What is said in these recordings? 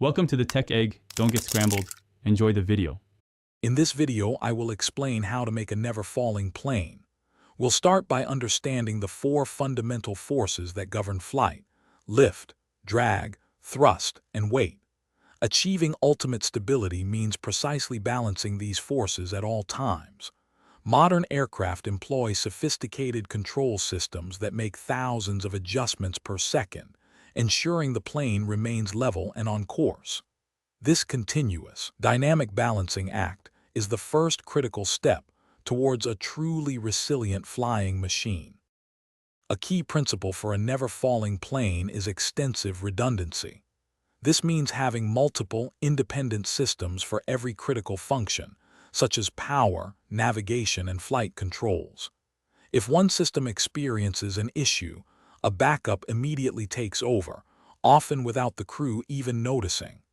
Welcome to the Tech Egg. Don't get scrambled. Enjoy the video. In this video, I will explain how to make a never-falling plane. We'll start by understanding the four fundamental forces that govern flight: lift, drag, thrust, and weight. Achieving ultimate stability means precisely balancing these forces at all times. Modern aircraft employ sophisticated control systems that make thousands of adjustments per second, ensuring the plane remains level and on course. This continuous, dynamic balancing act is the first critical step towards a truly resilient flying machine. A key principle for a never-falling plane is extensive redundancy. This means having multiple, independent systems for every critical function, such as power, navigation, and flight controls. If one system experiences an issue, a backup immediately takes over, often without the crew even noticing.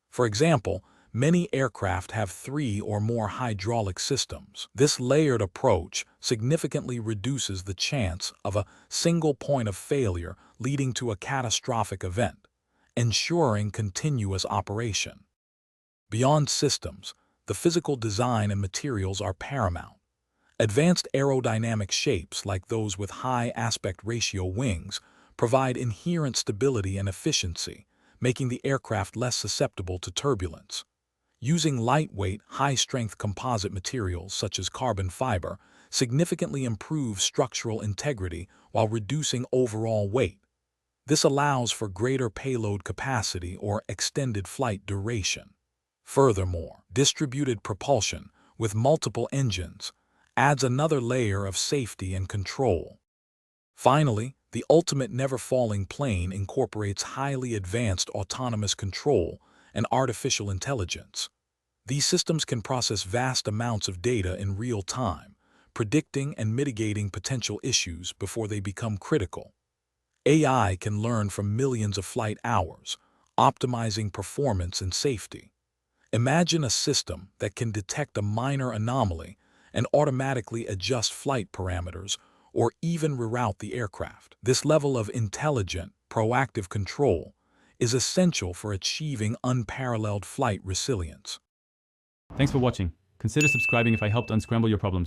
For example, many aircraft have 3 or more hydraulic systems. This layered approach significantly reduces the chance of a single point of failure leading to a catastrophic event, ensuring continuous operation. Beyond systems, the physical design and materials are paramount. Advanced aerodynamic shapes, like those with high aspect ratio wings, provide inherent stability and efficiency, making the aircraft less susceptible to turbulence. Using lightweight, high-strength composite materials such as carbon fiber significantly improves structural integrity while reducing overall weight. This allows for greater payload capacity or extended flight duration. Furthermore, distributed propulsion with multiple engines adds another layer of safety and control. Finally, the ultimate never-falling plane incorporates highly advanced autonomous control and artificial intelligence. These systems can process vast amounts of data in real time, predicting and mitigating potential issues before they become critical. AI can learn from millions of flight hours, optimizing performance and safety. Imagine a system that can detect a minor anomaly and automatically adjust flight parameters or even reroute the aircraft. This level of intelligent, proactive control is essential for achieving unparalleled flight resilience. Thanks for watching. Consider subscribing if I helped unscramble your problems.